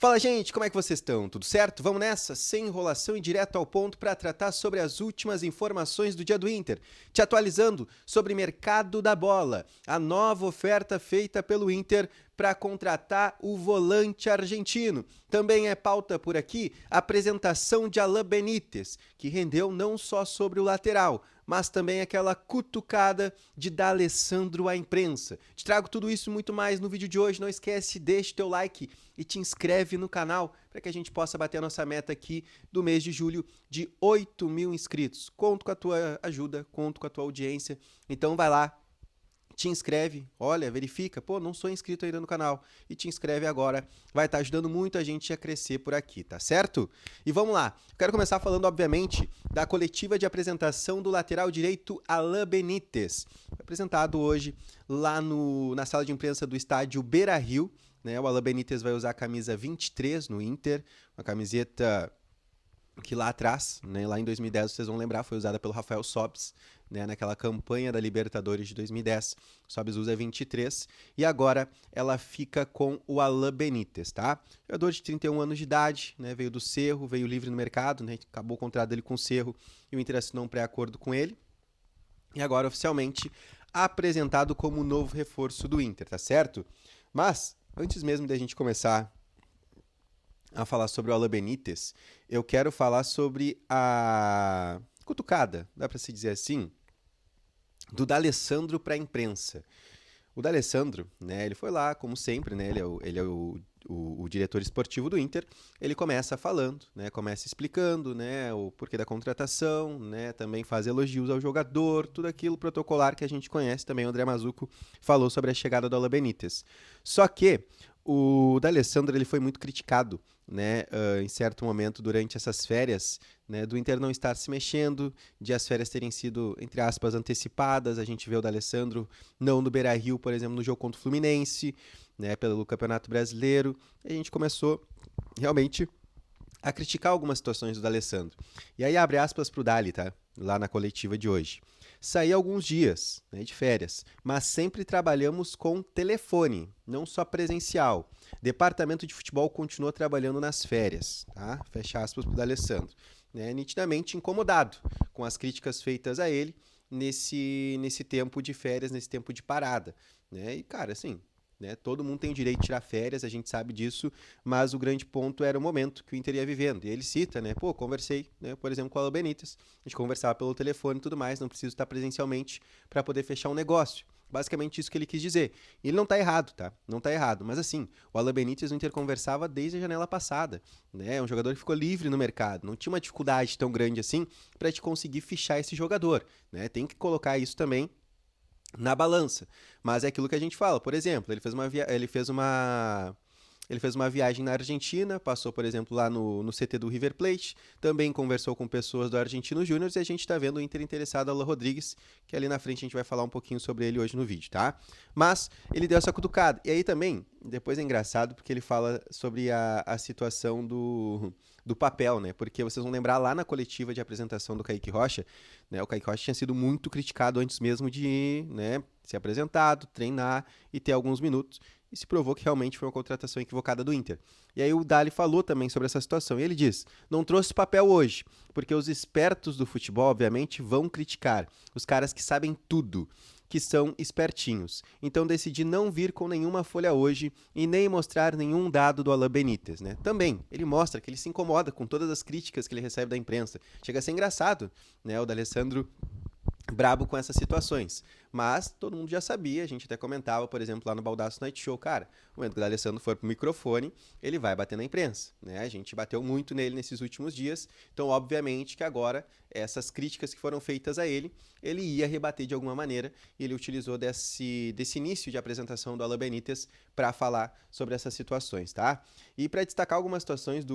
Fala, gente, como é que vocês estão? Tudo certo? Vamos nessa? Sem enrolação e direto ao ponto para tratar sobre as últimas informações do dia do Inter. Te atualizando sobre mercado da bola, a nova oferta feita pelo Inter para contratar o volante argentino. Também é pauta por aqui a apresentação de Alan Benítez, que rendeu não só sobre o lateral, mas também aquela cutucada de D'Alessandro à imprensa. Te trago tudo isso e muito mais no vídeo de hoje. Não esquece, deixa teu like e te inscreve no canal para que a gente possa bater a nossa meta aqui do mês de julho de 8.000 inscritos. Conto com a tua ajuda, conto com a tua audiência. Então vai lá, te inscreve, olha, verifica, pô, não sou inscrito ainda no canal, e te inscreve agora, vai estar ajudando muito a gente a crescer por aqui, tá certo? E vamos lá, quero começar falando, obviamente, da coletiva de apresentação do lateral direito Alan Benítez, apresentado hoje lá na sala de imprensa do estádio Beira-Rio, né? O Alan Benítez vai usar a camisa 23 no Inter, uma camiseta que lá atrás, né, lá em 2010, vocês vão lembrar, foi usada pelo Rafael Sobis, né, naquela campanha da Libertadores de 2010. Sobis usa 23 e agora ela fica com o Alan Benítez, tá? Jogador de 31 anos de idade, né, veio do Cerro, veio livre no mercado, né, acabou o contrato dele com o Cerro e o Inter assinou um pré-acordo com ele. E agora oficialmente apresentado como novo reforço do Inter, tá certo? Mas, antes mesmo da gente começar a falar sobre o Alan Benítez, eu quero falar sobre a cutucada, dá para se dizer assim, do D'Alessandro para a imprensa. O D'Alessandro, né, ele foi lá, como sempre, né, ele é o diretor esportivo do Inter, ele começa falando, né, começa explicando, né, o porquê da contratação, né, também faz elogios ao jogador, tudo aquilo protocolar que a gente conhece. Também o André Mazzucco falou sobre a chegada do Alan Benítez. Só que o D'Alessandro ele foi muito criticado, né, em certo momento durante essas férias, né, do Inter não estar se mexendo, de as férias terem sido, entre aspas, antecipadas. A gente vê o D'Alessandro não no Beira-Rio, por exemplo, no jogo contra o Fluminense, né, pelo Campeonato Brasileiro. E a gente começou realmente a criticar algumas situações do D'Alessandro. E aí abre aspas pro Dali, tá? Lá na coletiva de hoje. Saí alguns dias, né, de férias, mas sempre trabalhamos com telefone, não só presencial. Departamento de futebol continuou trabalhando nas férias, tá? Fecha aspas pro D'Alessandro. Né, nitidamente incomodado com as críticas feitas a ele nesse tempo de férias, nesse tempo de parada. Né? E, cara, assim, né, todo mundo tem o direito de tirar férias, a gente sabe disso, mas o grande ponto era o momento que o Inter ia vivendo. E ele cita, né, pô, conversei, né, por exemplo, com o Alan Benítez, a gente conversava pelo telefone e tudo mais, não preciso estar presencialmente para poder fechar um negócio. Basicamente isso que ele quis dizer. E ele não tá errado, tá? Não tá errado. Mas assim, o Alan Benítez no Inter conversava desde a janela passada. Né? É um jogador que ficou livre no mercado. Não tinha uma dificuldade tão grande assim para te conseguir fichar esse jogador. Né? Tem que colocar isso também na balança. Mas é aquilo que a gente fala. Por exemplo, ele fez uma viagem na Argentina, passou, por exemplo, lá no CT do River Plate, também conversou com pessoas do Argentino Júnior e a gente está vendo o Inter interessado ao Alan Rodrigues, que ali na frente a gente vai falar um pouquinho sobre ele hoje no vídeo, tá? Mas ele deu essa cutucada. E aí também, depois é engraçado porque ele fala sobre a situação do papel, né? Porque vocês vão lembrar lá na coletiva de apresentação do Kaique Rocha, né? O Kaique Rocha tinha sido muito criticado antes mesmo de, né, ser apresentado, treinar e ter alguns minutos. E se provou que realmente foi uma contratação equivocada do Inter. E aí o Dali falou também sobre essa situação. E ele diz, não trouxe papel hoje, porque os espertos do futebol, obviamente, vão criticar. Os caras que sabem tudo, que são espertinhos. Então decidi não vir com nenhuma folha hoje e nem mostrar nenhum dado do Alan Benítez, né? Também, ele mostra que ele se incomoda com todas as críticas que ele recebe da imprensa. Chega a ser engraçado, né? O D'Alessandro brabo com essas situações. Mas todo mundo já sabia, a gente até comentava, por exemplo, lá no Baldaço Night Show, cara, no momento que o D'Alessandro for pro microfone, ele vai bater na imprensa, né? A gente bateu muito nele nesses últimos dias, então obviamente que agora essas críticas que foram feitas a ele ia rebater de alguma maneira, e ele utilizou desse início de apresentação do Alan Benítez para falar sobre essas situações, tá? E para destacar algumas situações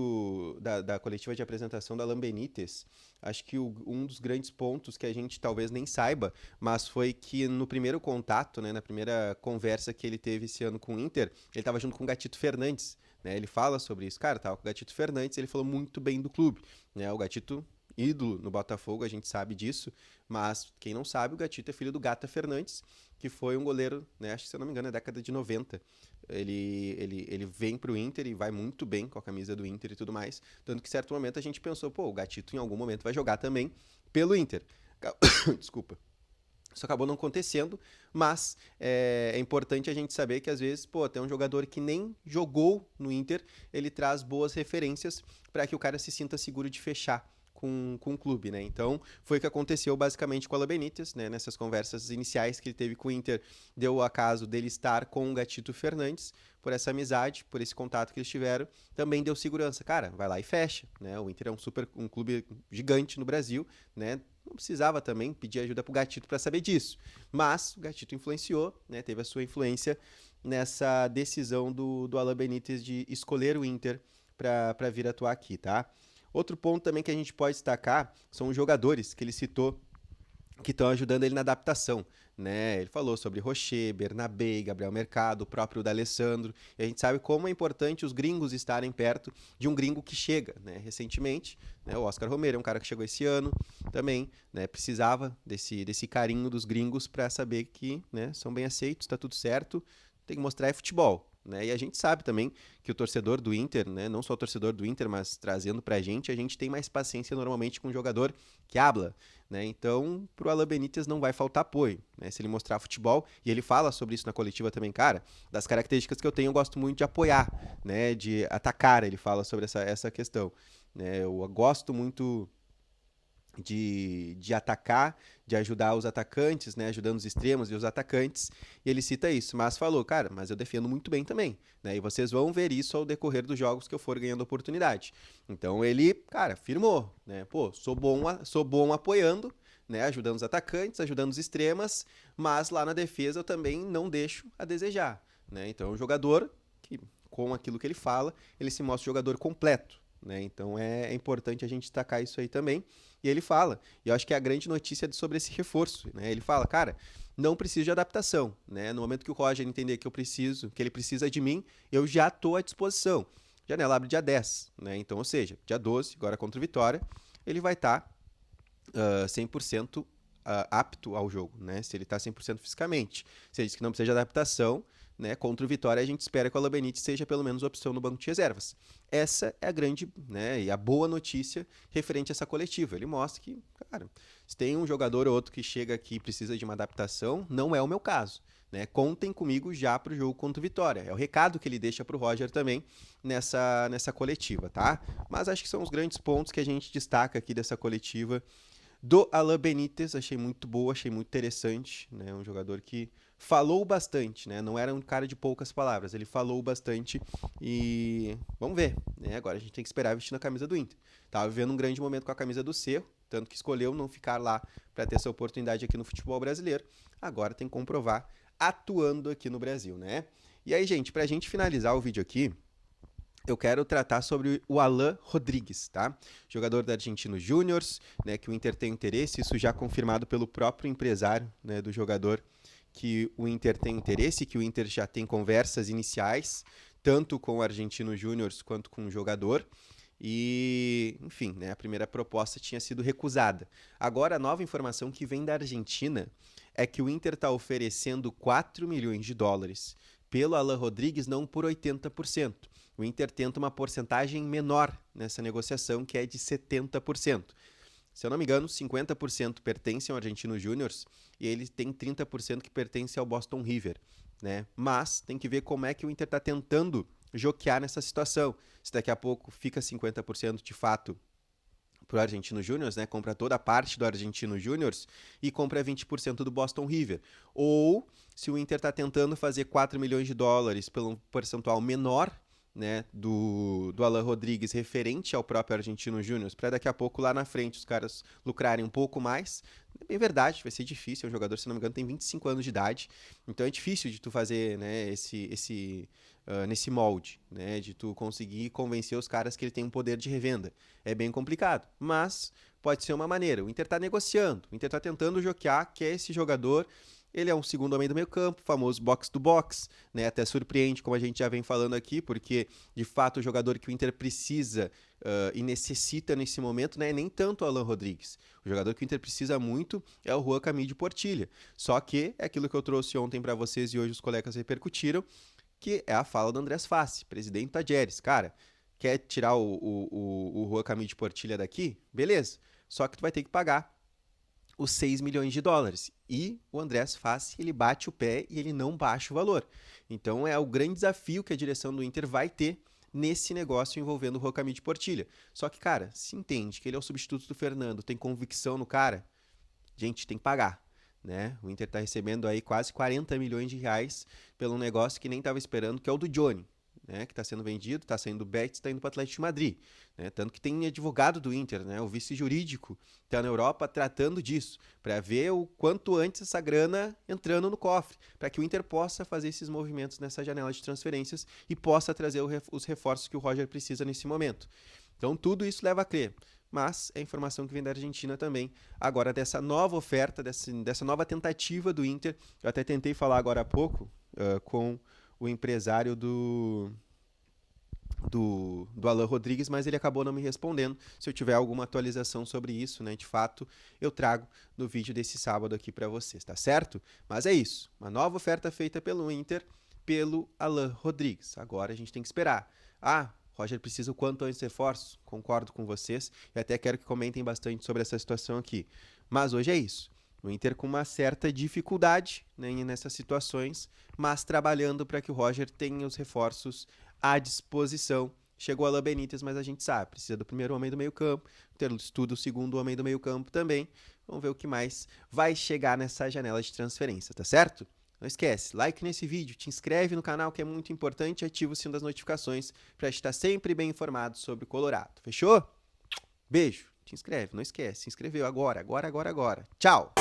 da coletiva de apresentação do Alan Benítez, acho que um dos grandes pontos que a gente talvez nem saiba, mas foi que no primeiro contato, né, na primeira conversa que ele teve esse ano com o Inter, ele estava junto com o Gatito Fernandes, né? Ele fala sobre isso, cara, tava com o Gatito Fernandes, ele falou muito bem do clube, né? O Gatito ídolo no Botafogo, a gente sabe disso, mas quem não sabe, o Gatito é filho do Gata Fernandes, que foi um goleiro, né, acho que se eu não me engano é década de 90. Ele vem pro Inter e vai muito bem com a camisa do Inter e tudo mais, tanto que em certo momento a gente pensou, pô, o Gatito em algum momento vai jogar também pelo Inter. Desculpa. Isso acabou não acontecendo, mas é importante a gente saber que às vezes, pô, tem um jogador que nem jogou no Inter, ele traz boas referências para que o cara se sinta seguro de fechar com o clube, né? Então, foi o que aconteceu basicamente com o Alan Benítez, né? Nessas conversas iniciais que ele teve com o Inter, deu o acaso dele estar com o Gatito Fernandes, por essa amizade, por esse contato que eles tiveram, também deu segurança. Cara, vai lá e fecha, né? O Inter é um clube gigante no Brasil, né? Não precisava também pedir ajuda pro Gatito para saber disso. Mas o Gatito influenciou, né? Teve a sua influência nessa decisão do Alan Benítez de escolher o Inter para vir atuar aqui, tá? Outro ponto também que a gente pode destacar são os jogadores que ele citou que estão ajudando ele na adaptação, né? Ele falou sobre Rocher, Bernabé, Gabriel Mercado, o próprio D'Alessandro. E a gente sabe como é importante os gringos estarem perto de um gringo que chega, né? Recentemente, né? O Oscar Romero é um cara que chegou esse ano também, né? Precisava desse carinho dos gringos para saber que, né, são bem aceitos, está tudo certo, tem que mostrar futebol. Né? E a gente sabe também que o torcedor do Inter, né, não só o torcedor do Inter, mas trazendo pra gente, a gente tem mais paciência normalmente com um jogador que habla. Né? Então, pro Alan Benítez não vai faltar apoio. Né? Se ele mostrar futebol, e ele fala sobre isso na coletiva também, cara, das características que eu tenho, eu gosto muito de apoiar, né, de atacar, ele fala sobre essa questão. Né? Eu gosto muito de atacar, de ajudar os atacantes, né, ajudando os extremos e os atacantes, e ele cita isso, mas falou, cara, mas eu defendo muito bem também, né, e vocês vão ver isso ao decorrer dos jogos que eu for ganhando oportunidade. Então ele, cara, firmou, né, pô, sou bom apoiando, né, ajudando os atacantes, ajudando os extremas, mas lá na defesa eu também não deixo a desejar, né, então o jogador, que, com aquilo que ele fala, ele se mostra um jogador completo, né, então é importante a gente destacar isso aí também. E ele fala, e eu acho que é a grande notícia sobre esse reforço, né? Ele fala, cara, não preciso de adaptação, né? No momento que o Roger entender que que ele precisa de mim, eu já estou à disposição. Janela abre dia 10, né? Então, ou seja, dia 12, agora contra o Vitória, ele vai estar 100% apto ao jogo, né? Se ele está 100% fisicamente. Se ele diz que não precisa de adaptação, né, contra o Vitória, a gente espera que o Alan Benítez seja pelo menos opção no banco de reservas. Essa é a grande, né, e a boa notícia referente a essa coletiva. Ele mostra que, cara, se tem um jogador ou outro que chega aqui e precisa de uma adaptação, não é o meu caso. Né? Contem comigo já para o jogo contra o Vitória. É o recado que ele deixa para o Roger também nessa coletiva, tá? Mas acho que são os grandes pontos que a gente destaca aqui dessa coletiva do Alan Benítez. Achei muito boa, achei muito interessante, né? Um jogador que falou bastante, né? Não era um cara de poucas palavras, ele falou bastante e vamos ver, né? Agora a gente tem que esperar vestindo a camisa do Inter. Tava vivendo um grande momento com a camisa do Cerro, tanto que escolheu não ficar lá para ter essa oportunidade aqui no futebol brasileiro. Agora tem que comprovar atuando aqui no Brasil, né? E aí, gente, pra gente finalizar o vídeo aqui, eu quero tratar sobre o Alan Rodrigues, tá? Jogador da Argentinos Júnior, né, que o Inter tem interesse, isso já confirmado pelo próprio empresário, né, do jogador, que o Inter tem interesse, que o Inter já tem conversas iniciais, tanto com o Argentinos Júnior quanto com o jogador. E, enfim, né, a primeira proposta tinha sido recusada. Agora, a nova informação que vem da Argentina é que o Inter está oferecendo 4 milhões de dólares pelo Alan Rodrigues, não por 80%. O Inter tenta uma porcentagem menor nessa negociação, que é de 70%. Se eu não me engano, 50% pertencem ao Argentinos Júnior e ele tem 30% que pertence ao Boston River, né? Mas tem que ver como é que o Inter está tentando joquear nessa situação. Se daqui a pouco fica 50% de fato para o Argentinos Júnior, né? Compra toda a parte do Argentinos Júnior e compra 20% do Boston River. Ou se o Inter está tentando fazer 4 milhões de dólares pelo percentual menor, né, do Alan Rodrigues referente ao próprio Argentinos Júnior, para daqui a pouco lá na frente os caras lucrarem um pouco mais. É bem verdade, vai ser difícil, é um jogador, se não me engano, tem 25 anos de idade, então é difícil de tu fazer, né, nesse molde, né, de tu conseguir convencer os caras que ele tem um poder de revenda. É bem complicado, mas pode ser uma maneira. O Inter tá negociando, o Inter tá tentando joquear, quer esse jogador. Ele é um segundo homem do meio campo, famoso box to box, né? Até surpreende, como a gente já vem falando aqui, porque de fato o jogador que o Inter precisa e necessita nesse momento, né? Nem tanto o Alan Rodrigues. O jogador que o Inter precisa muito é o Juan Camilo de Portillo. Só que é aquilo que eu trouxe ontem para vocês e hoje os colegas repercutiram, que é a fala do Andrés Fassi, presidente Tadieres. Cara, quer tirar o Juan Camilo de Portillo daqui? Beleza. Só que tu vai ter que pagar os 6 milhões de dólares. E o Andrés Fassi, ele bate o pé e ele não baixa o valor. Então é o grande desafio que a direção do Inter vai ter nesse negócio envolvendo o Juan Camilo de Portillo. Só que, cara, se entende que ele é o substituto do Fernando, tem convicção no cara, gente, tem que pagar. Né? O Inter tá recebendo aí quase 40 milhões de reais pelo negócio que nem tava esperando, que é o do Johnny. Né, que está sendo vendido, está saindo do Betis, está indo para o Atlético de Madrid. Né, tanto que tem advogado do Inter, né, o vice jurídico, está na Europa tratando disso, para ver o quanto antes essa grana entrando no cofre, para que o Inter possa fazer esses movimentos nessa janela de transferências e possa trazer os reforços que o Roger precisa nesse momento. Então tudo isso leva a crer. Mas é informação que vem da Argentina também, agora dessa nova oferta, dessa nova tentativa do Inter. Eu até tentei falar agora há pouco com o empresário do Alan Rodrigues, mas ele acabou não me respondendo. Se eu tiver alguma atualização sobre isso, né, de fato, eu trago no vídeo desse sábado aqui para vocês, tá certo? Mas é isso, uma nova oferta feita pelo Inter, pelo Alan Rodrigues. Agora a gente tem que esperar. Roger precisa o quanto antes de reforço, concordo com vocês, e até quero que comentem bastante sobre essa situação aqui. Mas hoje é isso. O Inter com uma certa dificuldade, né, nessas situações, mas trabalhando para que o Roger tenha os reforços à disposição. Chegou o Alan Benítez, mas a gente sabe, precisa do primeiro homem do meio campo, estuda o segundo homem do meio campo também. Vamos ver o que mais vai chegar nessa janela de transferência, tá certo? Não esquece, like nesse vídeo, te inscreve no canal que é muito importante e ativa o sino das notificações para estar sempre bem informado sobre o Colorado. Fechou? Beijo! Te inscreve, não esquece, se inscreveu agora. Tchau!